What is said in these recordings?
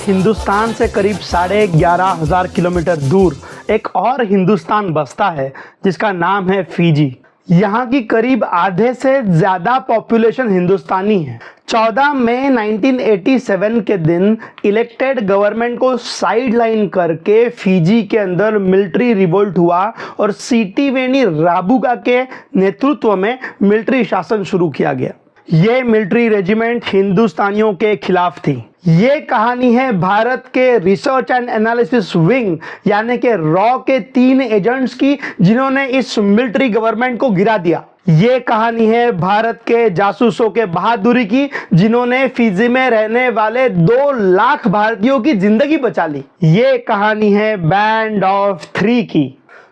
हिंदुस्तान से करीब 11,500 किलोमीटर दूर एक और हिंदुस्तान बसता है जिसका नाम है फिजी। यहाँ की करीब आधे से ज़्यादा पॉपुलेशन हिंदुस्तानी है। 14 मई 1987 के दिन इलेक्टेड गवर्नमेंट को साइडलाइन करके फिजी के अंदर मिलिट्री रिवोल्ट हुआ और सिटिवेनी राबुका के नेतृत्व में मिलिट्री शासन शुरू किया गया। ये मिलिट्री रेजिमेंट हिंदुस्तानियों के खिलाफ थी। ये कहानी है भारत के रिसर्च एंड एनालिसिस विंग यानी कि रॉ के 3 एजेंट्स की जिन्होंने इस मिलिट्री गवर्नमेंट को गिरा दिया। ये कहानी है भारत के जासूसों के बहादुरी की जिन्होंने फिजी में रहने वाले 2 लाख भारतीयों की जिंदगी बचा ली। ये कहानी है बैंड ऑफ 3 की।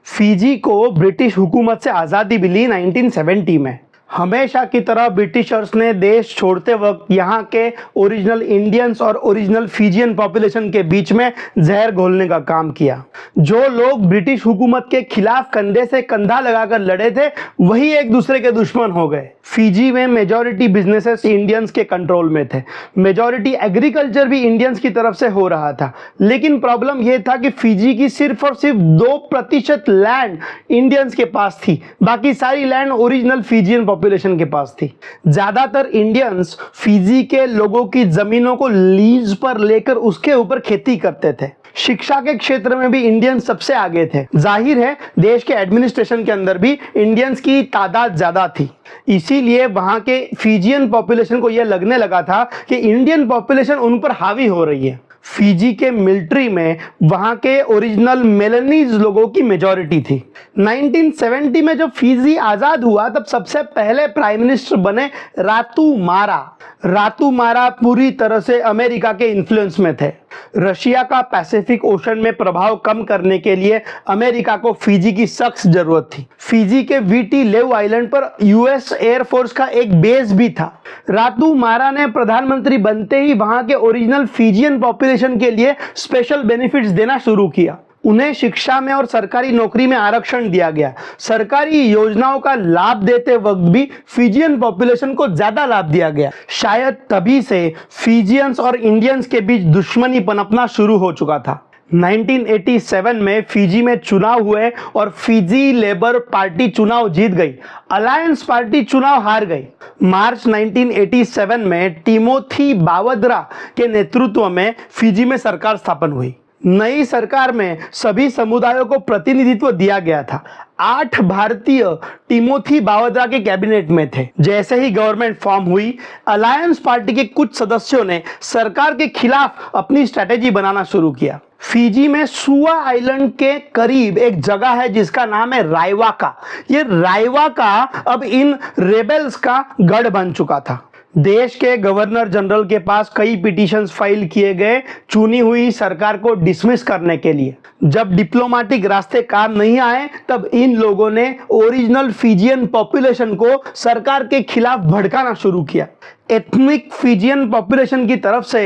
फिजी को ब्रिटिश हुकूमत से आज़ादी मिली 1970 में। हमेशा की तरह ब्रिटिशर्स ने देश छोड़ते वक्त यहाँ के ओरिजिनल इंडियंस और ओरिजिनल फिजियन पॉपुलेशन के बीच में जहर घोलने का काम किया। जो लोग ब्रिटिश हुकूमत के खिलाफ कंधे से कंधा लगाकर लड़े थे वही एक दूसरे के दुश्मन हो गए। फिजी में मेजॉरिटी बिजनेसेस इंडियंस के कंट्रोल में थे। मेजॉरिटी एग्रीकल्चर भी इंडियंस की तरफ से हो रहा था। लेकिन प्रॉब्लम यह था कि फिजी की सिर्फ और सिर्फ 2% लैंड इंडियंस के पास थी, बाकी सारी लैंड ओरिजिनल फिजियन पॉपुलेशन के पास थी। ज्यादातर इंडियंस फिजी के लोगों की जमीनों को लीज पर लेकर उसके ऊपर खेती करते थे। शिक्षा के क्षेत्र में भी इंडियंस सबसे आगे थे। जाहिर है देश के एडमिनिस्ट्रेशन के अंदर भी इंडियंस की तादाद ज्यादा थी। इसीलिए वहां के फिजियन पॉपुलेशन को यह लगने लगा था कि इंडियन पॉपुलेशन उन पर हावी हो रही है। फिजी के मिलिट्री में वहां के ओरिजिनल मेलनीज लोगों की मेजॉरिटी थी। 1970 में जब फिजी आजाद हुआ तब सबसे पहले प्राइम मिनिस्टर बने रातू मारा। रातू मारा पूरी तरह से अमेरिका के इन्फ्लुएंस में थे। रशिया का पैसिफिक ओशन में प्रभाव कम करने के लिए अमेरिका को फिजी की सख्त जरूरत थी। फिजी के वीटी लेव आइलैंड पर यूएस एयरफोर्स का एक बेस भी था। रातू मारा ने प्रधानमंत्री बनते ही वहां के ओरिजिनल फिजियन पॉपुलेशन के लिए स्पेशल बेनिफिट्स देना शुरू किया। उन्हें शिक्षा में और सरकारी नौकरी में आरक्षण दिया गया। सरकारी योजनाओं का लाभ देते वक्त भी फिजियन पॉपुलेशन को ज्यादा लाभ दिया गया। शायद तभी से फिजियंस और इंडियंस के बीच दुश्मनी पनपना शुरू हो चुका था। 1987 में फिजी में चुनाव हुए और फिजी लेबर पार्टी चुनाव जीत गई। अलायंस पार्टी चुनाव हार गई। मार्च 1987 में टिमोथी बावद्रा के नेतृत्व में फिजी में सरकार स्थापन हुई। नई सरकार में सभी समुदायों को प्रतिनिधित्व दिया गया था। 8 भारतीय टिमोथी बावद्रा के कैबिनेट में थे। जैसे ही गवर्नमेंट फॉर्म हुई, अलायंस पार्टी के कुछ सदस्यों ने सरकार के खिलाफ अपनी स्ट्रेटेजी बनाना शुरू किया। फिजी में सुआ आइलैंड के करीब एक जगह है जिसका नाम है रायवाका। ये रायवाका अब इन रेबेल्स का गढ़ बन चुका था। देश के गवर्नर जनरल के पास कई पिटीशंस फाइल किए गए चुनी हुई सरकार को डिसमिस करने के लिए। जब डिप्लोमेटिक रास्ते काम नहीं आए तब इन लोगों ने ओरिजिनल फिजियन पॉपुलेशन को सरकार के खिलाफ भड़काना शुरू किया। एथनिक फिजियन पॉपुलेशन की तरफ से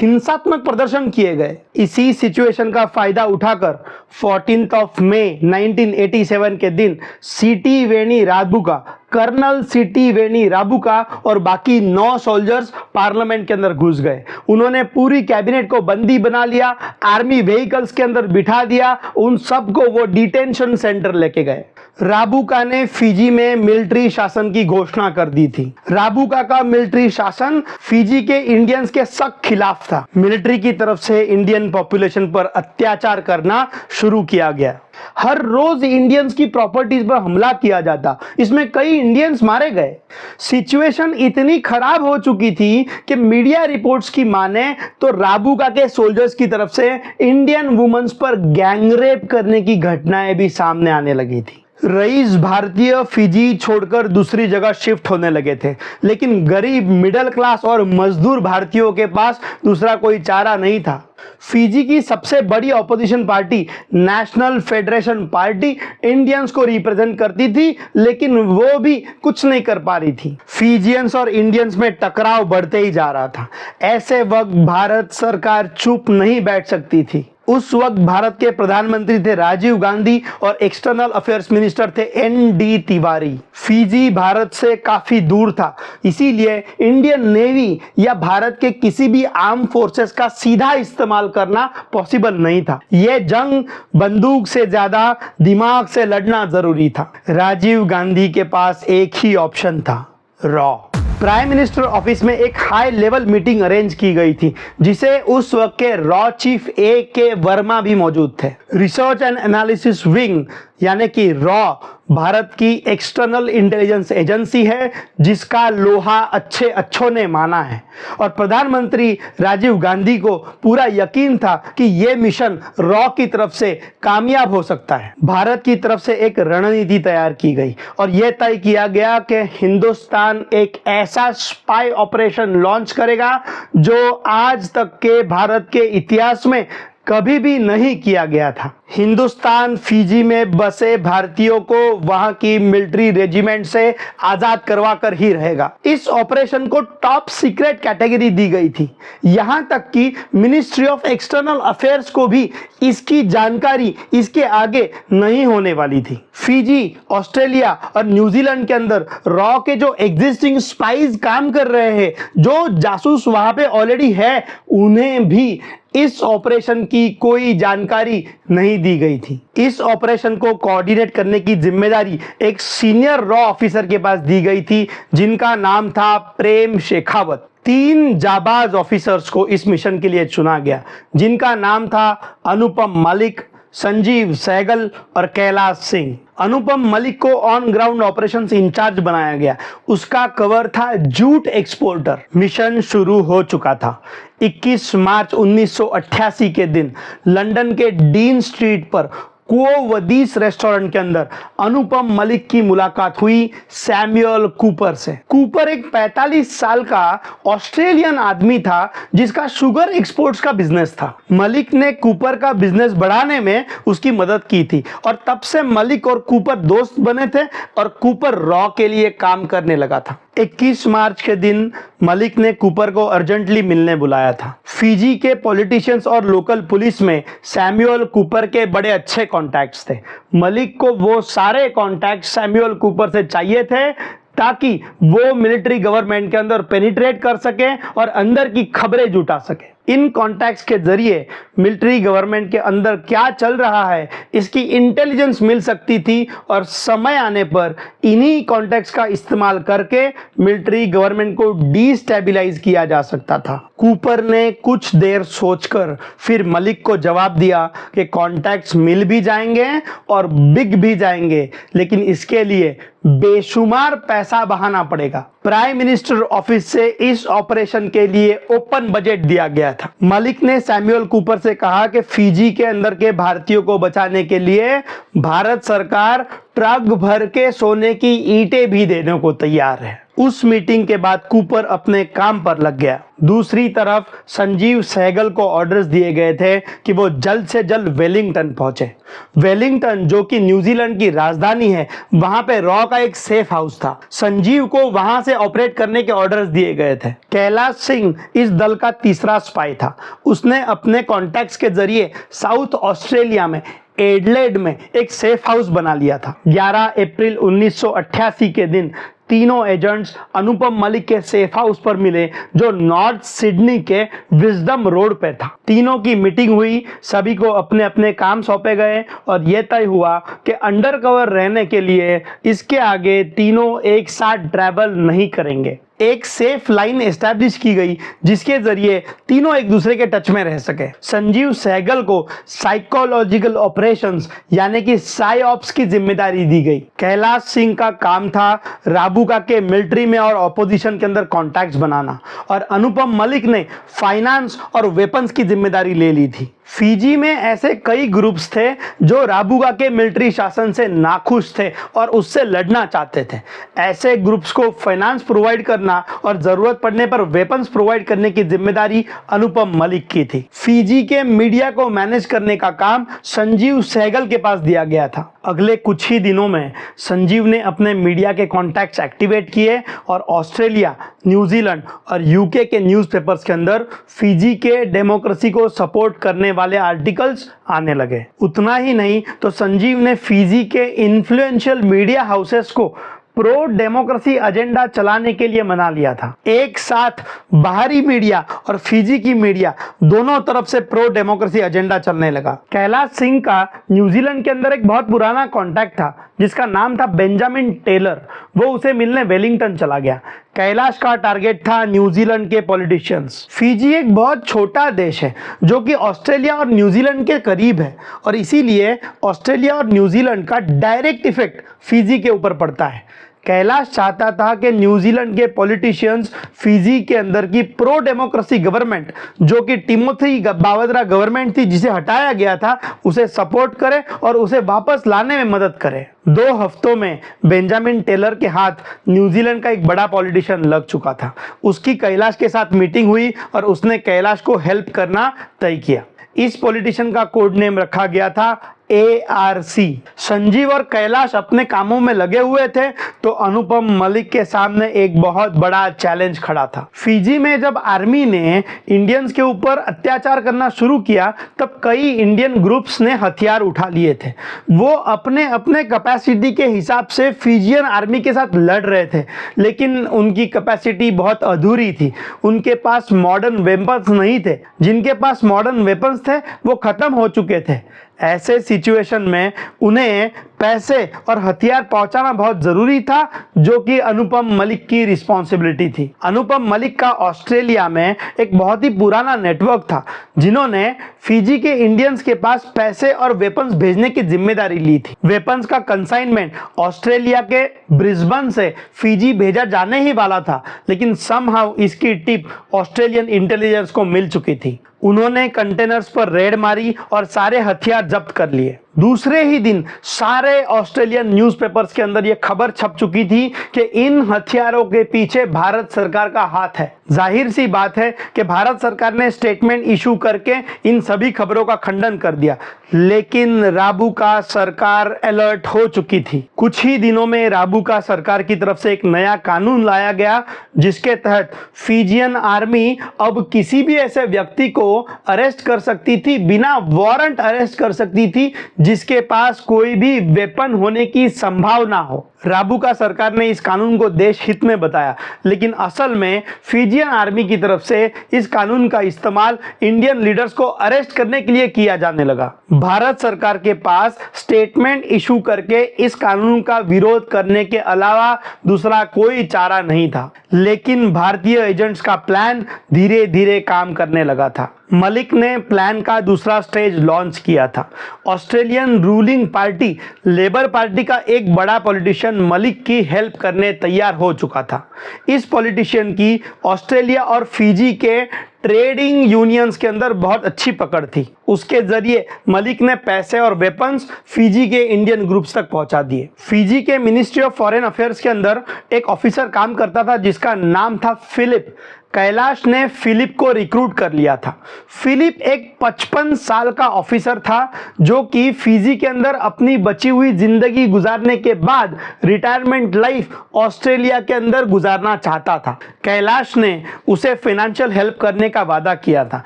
हिंसात्मक प्रदर्शन किए गए। इसी सिचुएशन का फायदा उठाकर 14 मई 1987 के दिन Sitiveni Rabuka, colonel Sitiveni Rabuka और बाकी 9 सोल्जर्स पार्लियामेंट के अंदर घुस गए। उन्होंने पूरी कैबिनेट को बंदी बना लिया, आर्मी व्हीकल्स के अंदर बिठा दिया, उन सबको वो डिटेंशन सेंटर लेके गए। राबुका ने फिजी में मिलिट्री शासन की घोषणा कर दी थी। राबुका का मिलिट्री शासन फिजी के इंडियंस के सख्त खिलाफ था। मिलिट्री की तरफ से इंडियन पॉपुलेशन पर अत्याचार करना शुरू किया गया। हर रोज इंडियंस की प्रॉपर्टीज पर हमला किया जाता। इसमें कई इंडियंस मारे गए। सिचुएशन इतनी खराब हो चुकी थी कि मीडिया रिपोर्ट्स की माने तो राबुका के सोल्जर्स की तरफ से इंडियन वुमेन्स पर गैंगरेप करने की घटनाएं भी सामने आने लगी थी। रईस भारतीय फिजी छोड़कर दूसरी जगह शिफ्ट होने लगे थे, लेकिन गरीब मिडिल क्लास और मजदूर भारतीयों के पास दूसरा कोई चारा नहीं था। फिजी की सबसे बड़ी opposition party national federation party Indians को रिप्रेजेंट करती थी, लेकिन वो भी कुछ नहीं कर पा रही थी। फिजियंस और इंडियंस में टकराव बढ़ते ही जा रहा था। ऐसे वक्त भारत सरकार चुप नहीं बैठ सकती थी। उस वक्त भारत के प्रधानमंत्री थे राजीव गांधी और एक्सटर्नल अफेयर्स मिनिस्टर थे एन.डी. तिवारी। फिजी भारत से काफी दूर था, इसीलिए इंडियन नेवी या भारत के किसी भी आर्म फोर्सेस का सीधा इस्तेमाल करना पॉसिबल नहीं था। यह जंग बंदूक से ज्यादा दिमाग से लड़ना जरूरी था। राजीव गांधी के पास एक ही ऑप्शन था, रॉ। प्राइम मिनिस्टर ऑफिस में एक हाई लेवल मीटिंग अरेंज की गई थी, जिसे उस वक्त के रॉ चीफ A.K. वर्मा भी मौजूद थे। रिसर्च एंड एनालिसिस विंग यानी कि रॉ भारत की एक्सटर्नल इंटेलिजेंस एजेंसी है, जिसका लोहा अच्छों ने माना है और प्रधानमंत्री राजीव गांधी को पूरा यकीन था कि यह मिशन रॉ की तरफ से कामयाब हो सकता है। भारत की तरफ से एक रणनीति तैयार की गई और यह तय किया गया कि हिंदुस्तान एक ऐसा स्पाई ऑपरेशन लॉन्च करेगा जो आज तक के भारत के इतिहास में कभी भी नहीं किया गया था। हिंदुस्तान फिजी में बसे भारतीयों को वहां की मिलिट्री रेजिमेंट से आजाद करवा कर ही रहेगा। इस ऑपरेशन को टॉप सीक्रेट कैटेगरी दी गई थी, यहां तक कि मिनिस्ट्री ऑफ एक्सटर्नल अफेयर्स को भी इसकी जानकारी इसके आगे नहीं होने वाली थी। फिजी, ऑस्ट्रेलिया और न्यूजीलैंड के अंदर रॉ के जो एग्जिस्टिंग स्पाइज काम कर रहे हैं, जो जासूस वहां पे ऑलरेडी है, उन्हें भी इस ऑपरेशन की कोई जानकारी नहीं दी गई थी। इस ऑपरेशन को कोऑर्डिनेट करने की जिम्मेदारी एक सीनियर रॉ ऑफिसर के पास दी गई थी, जिनका नाम था प्रेम शेखावत। 3 जाबाज ऑफिसर्स को इस मिशन के लिए चुना गया, जिनका नाम था अनुपम मलिक, संजीव सहगल और कैलाश सिंह। अनुपम मलिक को ऑन ग्राउंड ऑपरेशंस इंचार्ज बनाया गया। उसका कवर था जूट एक्सपोर्टर। मिशन शुरू हो चुका था। 21 मार्च 1988 के दिन लंदन के डीन स्ट्रीट पर कोवदीस रेस्टोरेंट के अंदर अनुपम मलिक की मुलाकात हुई सैमुअल कूपर से। कूपर एक 45 साल का ऑस्ट्रेलियन आदमी था, जिसका शुगर एक्सपोर्ट्स का बिजनेस था। मलिक ने कूपर का बिजनेस बढ़ाने में उसकी मदद की थी और तब से मलिक और कूपर दोस्त बने थे और कूपर रॉ के लिए काम करने लगा था। 21 मार्च के दिन मलिक ने कूपर को अर्जेंटली मिलने बुलाया था। फिजी के पॉलिटिशियंस और लोकल पुलिस में सैमुअल कूपर के बड़े अच्छे कॉन्टैक्ट्स थे। मलिक को वो सारे कॉन्टैक्ट्स सैमुअल कूपर से चाहिए थे ताकि वो मिलिट्री गवर्नमेंट के अंदर पेनिट्रेट कर सके और अंदर की खबरें जुटा सके। इन कॉन्टैक्ट्स के जरिए मिलिट्री गवर्नमेंट के अंदर क्या चल रहा है इसकी इंटेलिजेंस मिल सकती थी और समय आने पर इन्हीं कॉन्टैक्ट्स का इस्तेमाल करके मिलिट्री गवर्नमेंट को डिस्टेबलाइज किया जा सकता था। कूपर ने कुछ देर सोचकर फिर मलिक को जवाब दिया कि कॉन्टैक्ट्स मिल भी जाएंगे और बिक भी जाएंगे, लेकिन इसके लिए बेशुमार पैसा बहाना पड़ेगा। प्राइम मिनिस्टर ऑफिस से इस ऑपरेशन के लिए ओपन बजट दिया गया था। मलिक ने सैमुअल कूपर से कहा कि फिजी के अंदर के भारतीयों को बचाने के लिए भारत सरकार ट्रक भर के सोने की ईंटें भी देने को तैयार है। उस मीटिंग के बाद कूपर अपने काम पर लग गया। दूसरी तरफ संजीव सहगल को ऑर्डर्स दिए गए थे कि वो जल्द से जल्द वेलिंगटन पहुंचे। वेलिंगटन जो कि न्यूजीलैंड की राजधानी है, वहां पे रॉ का एक सेफ हाउस था। संजीव को वहां से ऑपरेट करने के ऑर्डर्स दिए गए थे। कैलाश सिंह इस दल का तीसरा स्पाई था। उसने अपने कॉन्टैक्ट्स के जरिए साउथ ऑस्ट्रेलिया में एडलेड में एक सेफ हाउस बना लिया था। 11 अप्रैल 1988 के दिन तीनों एजेंट्स अनुपम मलिक के सेफ हाउस पर मिले, जो नॉर्थ सिडनी के विजडम रोड पे था। तीनों की मीटिंग हुई, सभी को अपने अपने काम सौंपे गए और यह तय हुआ कि अंडरकवर रहने के लिए इसके आगे तीनों एक साथ ट्रैवल नहीं करेंगे। एक सेफ लाइन एस्टैब्लिश की गई जिसके जरिए तीनों एक दूसरे के टच में रह सके। संजीव सहगल को साइकोलॉजिकल ऑपरेशंस यानी कि साइऑप्स की जिम्मेदारी दी गई। कैलाश सिंह का काम था राबुका के मिलिट्री में और ऑपोजिशन के अंदर कॉन्टैक्ट्स बनाना और अनुपम मलिक ने फाइनेंस और वेपन्स की जिम्मेदारी ले ली थी। फिजी में ऐसे कई ग्रुप्स थे जो राबुगा के मिलिट्री शासन से नाखुश थे और उससे लड़ना चाहते थे। ऐसे ग्रुप्स को फाइनेंस प्रोवाइड करना और जरूरत पड़ने पर वेपन्स प्रोवाइड करने की जिम्मेदारी अनुपम मलिक की थी। फिजी के मीडिया को मैनेज करने का काम संजीव सहगल के पास दिया गया था। अगले कुछ ही दिनों में संजीव ने अपने मीडिया के कॉन्टैक्ट्स एक्टिवेट किए और ऑस्ट्रेलिया, न्यूजीलैंड और यूके के न्यूज़पेपर्स के अंदर फिजी के डेमोक्रेसी को सपोर्ट करने वाले आर्टिकल्स आने लगे। उतना ही नहीं तो संजीव ने फिजी के इन्फ्लुएंशियल मीडिया हाउसेस को प्रो डेमोक्रेसी एजेंडा चलाने के लिए मना लिया था। एक साथ बाहरी मीडिया और फिजी की मीडिया दोनों तरफ से प्रो डेमोक्रेसी एजेंडा चलने लगा। कैलाश सिंह का न्यूजीलैंड के अंदर एक बहुत पुराना कॉन्टैक्ट था जिसका नाम था बेंजामिन टेलर। वो उसे मिलने वेलिंगटन चला गया। कैलाश का टारगेट था न्यूजीलैंड के पॉलिटिशियंस। फिजी एक बहुत छोटा देश है जो कि ऑस्ट्रेलिया और न्यूजीलैंड के करीब है और इसीलिए ऑस्ट्रेलिया और न्यूजीलैंड का डायरेक्ट इफेक्ट फिजी के ऊपर पड़ता है। कैलाश चाहता था कि न्यूजीलैंड के पॉलिटिशियंस फिजी के अंदर की प्रो डेमोक्रेसी गवर्नमेंट जो कि टिमोथी बावद्रा गवर्नमेंट थी जिसे हटाया गया था उसे सपोर्ट करे और उसे वापस लाने में मदद करे। 2 हफ्तों में बेंजामिन टेलर के हाथ न्यूजीलैंड का एक बड़ा पॉलिटिशियन लग चुका था। उसकी कैलाश के साथ मीटिंग हुई और उसने कैलाश को हेल्प करना तय किया। इस पॉलिटिशियन का कोड नेम रखा गया था ARC। संजीव और कैलाश अपने कामों में लगे हुए थे तो अनुपम मलिक के सामने एक बहुत बड़ा चैलेंज खड़ा था। फिजी में जब आर्मी ने इंडियंस के ऊपर अत्याचार करना शुरू किया तब कई इंडियन ग्रुप्स ने हथियार उठा लिए थे। वो अपने अपने कैपेसिटी के हिसाब से फिजियन आर्मी के साथ लड़ रहे थे, लेकिन उनकी कैपेसिटी बहुत अधूरी थी। उनके पास मॉडर्न वेपन्स नहीं थे। जिनके पास मॉडर्न वेपन्स थे वो खत्म हो चुके थे। ऐसे सिचुएशन में उन्हें पैसे और हथियार पहुंचाना बहुत जरूरी था जो कि अनुपम मलिक की रिस्पॉन्सिबिलिटी थी। अनुपम मलिक का ऑस्ट्रेलिया में एक बहुत ही पुराना नेटवर्क था जिन्होंने फिजी के इंडियंस के पास पैसे और वेपन्स भेजने की जिम्मेदारी ली थी। वेपन्स का कंसाइनमेंट ऑस्ट्रेलिया के ब्रिस्बेन से फिजी भेजा जाने ही वाला था, लेकिन समहाउ इसकी टिप ऑस्ट्रेलियन इंटेलिजेंस को मिल चुकी थी। उन्होंने कंटेनर्स पर रेड मारी और सारे हथियार जब्त कर लिए। दूसरे ही दिन सारे ऑस्ट्रेलियन न्यूज़पेपर्स के अंदर यह खबर छप चुकी थी कि इन हथियारों के पीछे भारत सरकार का हाथ है। जाहिर सी बात है कि भारत सरकार ने स्टेटमेंट इशू करके इन सभी खबरों का खंडन कर दिया, लेकिन राबुका सरकार अलर्ट हो चुकी थी। कुछ ही दिनों में राबुका सरकार की तरफ से एक नया कानून लाया गया जिसके तहत फिजियन आर्मी अब किसी भी ऐसे व्यक्ति को अरेस्ट कर सकती थी, बिना वारंट अरेस्ट कर सकती थी जिसके पास कोई भी वेपन होने की संभावना हो। राबुका सरकार ने इस कानून को देश हित में बताया, लेकिन असल में फिजियन आर्मी की तरफ से इस कानून का इस्तेमाल इंडियन लीडर्स को अरेस्ट करने के लिए किया जाने लगा। भारत सरकार के पास स्टेटमेंट इशू करके इस कानून का विरोध करने के अलावा दूसरा कोई चारा नहीं था, लेकिन भारतीय एजेंट्स का प्लान धीरे धीरे काम करने लगा था। मलिक ने प्लान का दूसरा स्टेज लॉन्च किया था। Australian ruling party labour party का एक बड़ा पॉलिटिशियन मलिक की हेल्प करने तैयार हो चुका था। इस पॉलिटिशियन की ऑस्ट्रेलिया और फिजी के ट्रेडिंग यूनियंस के अंदर बहुत अच्छी पकड़ थी। उसके जरिए मलिक ने पैसे और वेपन्स फिजी के इंडियन ग्रुप्स तक पहुंचा दिए। फिजी के मिनिस्ट्री ऑफ फॉरेन अफेयर्स के अंदर एक ऑफिसर काम करता था जिसका नाम था फिलिप। कैलाश ने फिलिप को रिक्रूट कर लिया था। फिलिप एक 55 साल का ऑफिसर था जो कि फिजी के अंदर अपनी बची हुई जिंदगी गुजारने के बाद रिटायरमेंट लाइफ ऑस्ट्रेलिया के अंदर गुजारना चाहता था। कैलाश ने उसे फाइनेंशियल हेल्प करने का वादा किया था।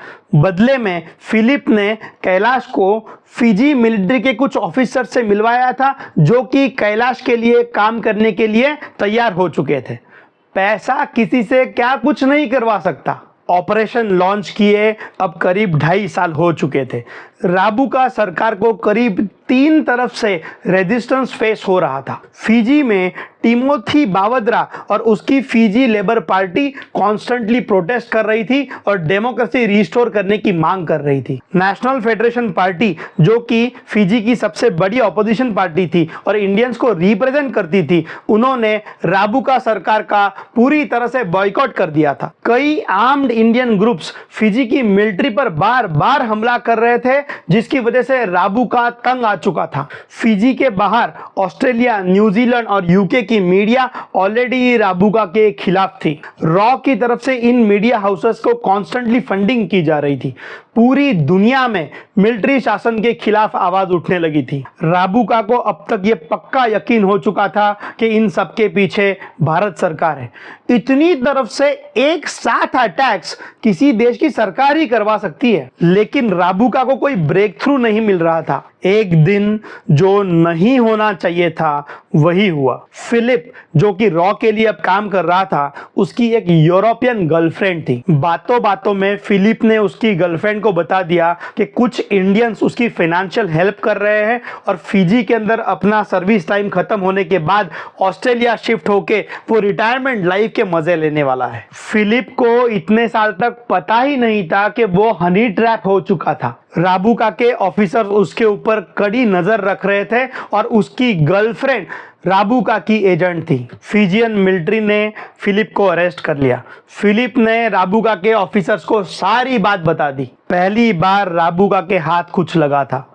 बदले में फिलिप ने कैलाश को फिजी मिलिट्री के कुछ ऑफिसर से मिलवाया था जो कि कैलाश के लिए काम करने के लिए तैयार हो चुके थे। पैसा किसी से क्या कुछ नहीं करवा सकता। ऑपरेशन लॉन्च किए अब करीब 2.5 साल हो चुके थे। राबुका सरकार को करीब 3 तरफ से रेजिस्टेंस फेस हो रहा था। फिजी में टिमोथी बावद्रा और उसकी Fiji labour party constantly protest कर रही थी और डेमोक्रेसी रिस्टोर करने की मांग कर रही थी। नेशनल फेडरेशन पार्टी जो कि फिजी की सबसे बड़ी ऑपोजिशन पार्टी थी और इंडियंस को रिप्रेजेंट करती थी, उन्होंने राबुका सरकार का पूरी तरह से बॉयकॉट कर दिया था। कई आर्म्ड इंडियन ग्रुप्स फिजी की मिलिट्री पर बार बार हमला कर रहे थे जिसकी वजह से राबुका तंग आ चुका था। फिजी के बाहर ऑस्ट्रेलिया, न्यूजीलैंड और यूके की मीडिया ऑलरेडी राबुका के खिलाफ थी। रॉ की तरफ से इन मीडिया हाउसेस को कॉन्स्टेंटली फंडिंग की जा रही थी। पूरी दुनिया में मिलिट्री शासन के खिलाफ आवाज उठने लगी थी। राबुका को अब तक ये पक्का यकीन हो चुका था कि इन सबके पीछे भारत सरकार है। इतनी तरफ से एक साथ अटैक्स किसी देश की सरकार ही करवा सकती है, लेकिन राबुका को कोई ब्रेक थ्रू नहीं मिल रहा था। एक दिन जो नहीं होना चाहिए था वही हुआ। फिलिप, जो कि रॉ के लिए अब काम कर रहा था, उसकी एक यूरोपियन गर्लफ्रेंड थी। बातों बातों में फिलिप ने उसकी गर्लफ्रेंड को बता दिया कि कुछ इंडियंस उसकी फाइनेंशियल हेल्प कर रहे हैं और फिजी के अंदर अपना सर्विस टाइम खत्म होने के बाद ऑस्ट्रेलिया शिफ्ट होके वो रिटायरमेंट लाइफ के मजे लेने वाला है। फिलिप को इतने साल तक पता ही नहीं था कि वो हनी ट्रैप हो चुका था। राबुका के ऑफिसर उसके ऊपर कड़ी नजर रख रहे थे और उसकी गर्लफ्रेंड राबुका की एजेंट थी। फिजियन मिलिट्री ने फिलिप को अरेस्ट कर लिया। फिलिप ने राबुका के ऑफिसर्स को सारी बात बता दी। पहली बार राबुका के हाथ कुछ लगा था।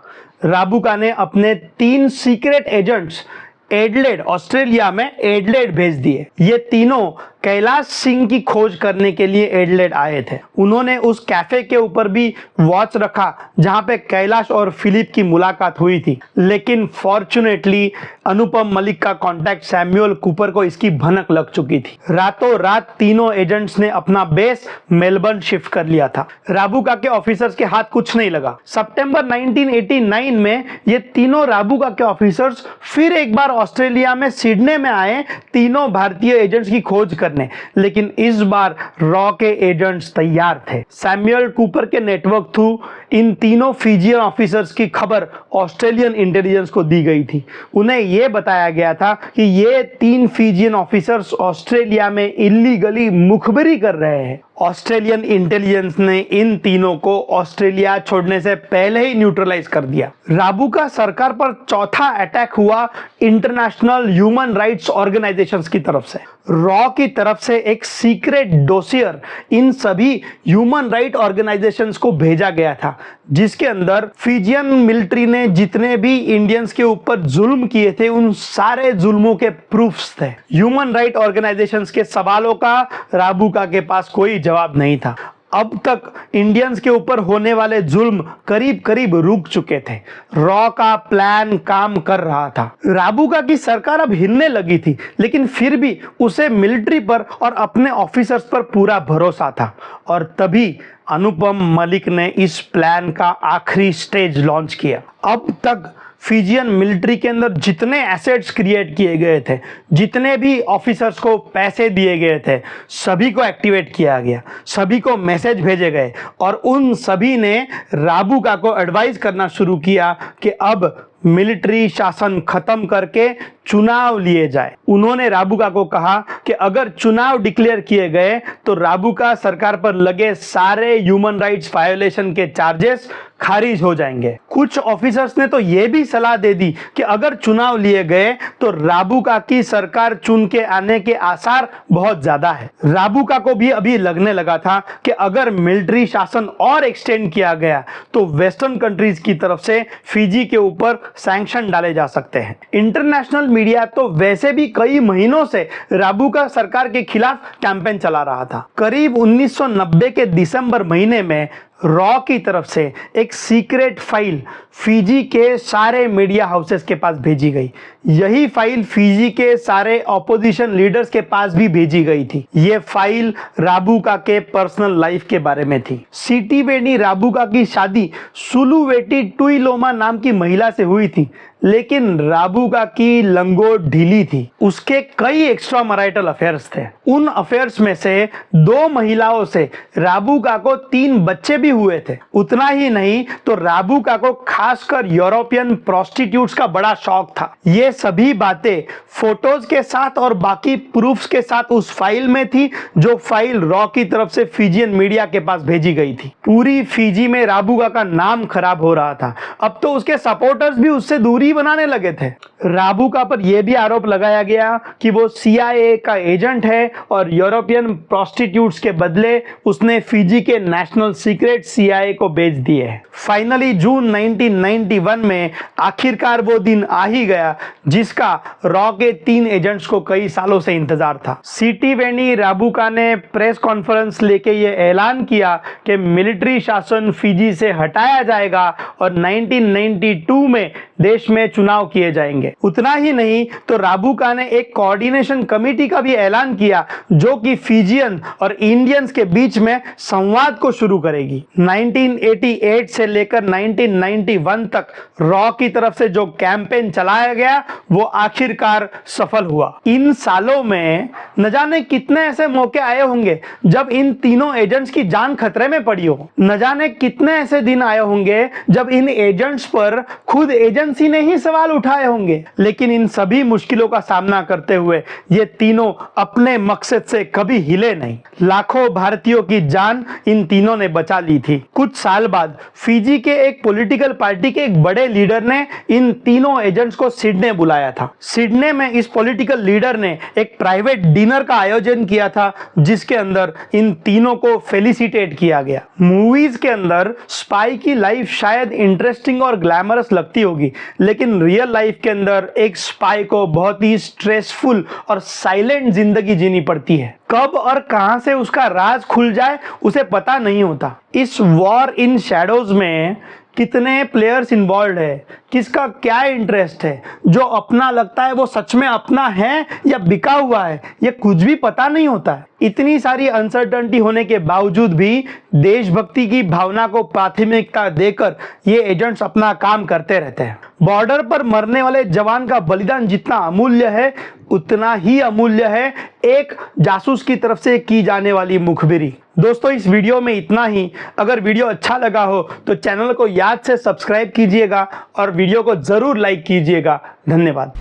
राबुका ने अपने 3 सीक्रेट एजेंट्स एडलेड, ऑस्ट्रेलिया में एडलेड भेज दिए। ये तीनों कैलाश सिंह की खोज करने के लिए एडलेड आए थे। उन्होंने उस कैफे के ऊपर भी वॉच रखा जहां पे कैलाश और फिलिप की मुलाकात हुई थी, लेकिन फॉर्चुनेटली अनुपम मलिक का कांटेक्ट सैमुअल कूपर को इसकी भनक लग चुकी थी। रातों रात तीनों एजेंट्स ने अपना बेस मेलबर्न शिफ्ट कर लिया था। राबुका के ऑफिसर्स के हाथ कुछ नहीं लगा। सितंबर 1989 में ये तीनों राबुका के ऑफिसर्स फिर एक बार ऑस्ट्रेलिया में सिडनी में आए, तीनों भारतीय एजेंट्स की खोज करने। लेकिन इस बार रॉ के एजेंट्स तैयार थे। सैमुअल कूपर के नेटवर्क थ्रू इन तीनों फिजियन ऑफिसर्स की खबर ऑस्ट्रेलियन इंटेलिजेंस को दी गई थी। उन्हें यह बताया गया था कि ये 3 फिजियन ऑफिसर्स ऑस्ट्रेलिया में इल्लीगली मुखबिरी कर रहे हैं। ऑस्ट्रेलियन इंटेलिजेंस ने इन तीनों को ऑस्ट्रेलिया छोड़ने से पहले ही न्यूट्रलाइज कर दिया। राबुका सरकार पर चौथा अटैक हुआ इंटरनेशनल ह्यूमन राइट्स ऑर्गेनाइजेशंस की तरफ से। रॉ की तरफ से एक सीक्रेट डोसियर इन सभी ह्यूमन राइट ऑर्गेनाइजेशंस को भेजा गया था, जिसके अंदर फिजियन मिलिट्री ने जितने भी इंडियंस के ऊपर जुल्म किए थे उन सारे जुल्मों के प्रूफ्स थे। ह्यूमन राइट ऑर्गेनाइजेशंस के सवालों का राबुका के पास कोई जवाब नहीं था। अब तक इंडियंस के ऊपर होने वाले जुल्म करीब करीब रुक चुके थे। रॉ का प्लान काम कर रहा था। राबुका की सरकार अब हिलने लगी थी, लेकिन फिर भी उसे मिलिट्री पर और अपने ऑफिसर्स पर पूरा भरोसा था। और तभी अनुपम मलिक ने इस प्लान का आखिरी स्टेज लॉन्च किया। अब तक फिजियन मिलिट्री के अंदर जितने एसेट्स क्रिएट किए गए थे, जितने भी ऑफिसर्स को पैसे दिए गए थे, सभी को एक्टिवेट किया गया, सभी को मैसेज भेजे गए और उन सभी ने राबुका को एडवाइस करना शुरू किया कि अब मिलिट्री शासन खत्म करके चुनाव लिए जाए। उन्होंने राबुका को कहा कि अगर चुनाव डिक्लेयर किए गए तो राबुका सरकार पर लगे सारे ह्यूमन राइट्स वायोलेशन के चार्जेस खारिज हो जाएंगे। कुछ ऑफिसर्स ने तो यह भी सलाह दे दी कि अगर चुनाव लिए गए तो राबुका की सरकार चुन के आने के आसार बहुत ज्यादा है। राबुका को भी अभी लगने लगा था कि अगर मिलिट्री शासन और एक्सटेंड किया गया तो वेस्टर्न कंट्रीज की तरफ से फिजी के ऊपर सैंक्शन डाले जा सकते हैं। इंटरनेशनल मीडिया तो वैसे भी कई महीनों से राबुका सरकार के खिलाफ कैंपेन चला रहा था। करीब 1990 के दिसंबर महीने में रॉ की तरफ से एक सीक्रेट फाइल फिजी के सारे मीडिया हाउसेस के पास भेजी गई। यही फाइल फिजी के सारे ऑपोजिशन लीडर्स के पास भी भेजी गई थी। यह फाइल राबुका के पर्सनल लाइफ के बारे में थी। सिटिवेनी राबुका की शादी सुलुवेटी टुइलोमा नाम की महिला से हुई थी, लेकिन राबुका की लंगोट ढीली थी। उसके कई एक्स्ट्रा मैरिटल अफेयर्स थे। उन अफेयर्स में से 2 महिलाओं से राबुका को 3 बच्चे भी हुए थे। उतना ही नहीं तो राबुका को खासकर यूरोपियन प्रोस्टिट्यूट्स का बड़ा शौक था। ये सभी बातें फोटोज के साथ और बाकी प्रूफ्स के साथ उस फाइल में थी, जो फाइल रॉ की तरफ से फिजियन मीडिया के पास भेजी गई थी। पूरी फिजी में राबुका का नाम खराब हो रहा था। अब तो उसके सपोर्टर्स भी उससे दूरी बनाने लगे थे। राबुका पर यह भी आरोप लगाया गया कि वो CIA का एजेंट है और यूरोपियन प्रोस्टिट्यूट्स के बदले उसने फिजी के नेशनल सीक्रेट CIA को बेच दिए। फाइनली जून 1991 में आखिरकार वो दिन आ ही गया जिसका रॉ के 3 एजेंट्स को कई सालों से इंतजार था। सिटिवेनी राबुका ने प्रेस कॉन्फ्रेंस लेके ये ऐलान किया कि मिलिट्री शासन फिजी से हटाया जाएगा और 1992 में देश में चुनाव किए जाएंगे। उतना ही नहीं तो राबुका ने एक कोऑर्डिनेशन कमेटी का भी ऐलान किया जो कि फिजियन और इंडियंस के बीच में संवाद को शुरू करेगी। 1988 से लेकर 1991 तक रॉ की तरफ से जो कैंपेन चलाया गया वो आखिरकार सफल हुआ। इन सालों में न जाने कितने ऐसे मौके आए होंगे जब इन तीनों एजेंट्स की जान खतरे में पड़ी हो। न जाने कितने ऐसे दिन आए होंगे जब इन एजेंट्स पर खुद एजेंसी ने ही सवाल उठाए होंगे। लेकिन इन सभी मुश्किलों का सामना करते हुए ये तीनों अपने मकसद से कभी हिले नहीं। लाखों भारतीयों की जान इन तीनों ने बचा ली थी। कुछ साल बाद फिजी के एक पॉलिटिकल पार्टी के एक बड़े लीडर ने इन तीनों एजेंट्स को सिडनी बुलाया था। सिडनी में इस पॉलिटिकल लीडर ने एक प्राइवेट डिनर का आयोजन किया था जिसके अंदर इन तीनों को फेलिसिटेट किया गया। मूवीज के अंदर स्पाई की लाइफ शायद इंटरेस्टिंग और ग्लैमरस लगती होगी, लेकिन रियल लाइफ के अंदर एक स्पाई को बहुत ही स्ट्रेसफुल और साइलेंट जिंदगी जीनी पड़ती है। कब और कहां से उसका राज खुल जाए उसे पता नहीं होता। इस वॉर इन शैडोज में कितने प्लेयर्स इन्वॉल्व है, किसका क्या इंटरेस्ट है, जो अपना लगता है वो सच में अपना है या बिका हुआ है, ये कुछ भी पता नहीं होता है। इतनी सारी अनसर्टेनिटी होने के बावजूद भी देशभक्ति की भावना को प्राथमिकता देकर ये एजेंट्स अपना काम करते रहते हैं। बॉर्डर पर मरने वाले जवान का बलिदान जितना अमूल्य है उतना ही अमूल्य है एक जासूस की तरफ से की जाने वाली मुखबिरी। दोस्तों इस वीडियो में इतना ही। अगर वीडियो अच्छा लगा हो तो चैनल को याद से सब्सक्राइब कीजिएगा और वीडियो को जरूर लाइक कीजिएगा। धन्यवाद।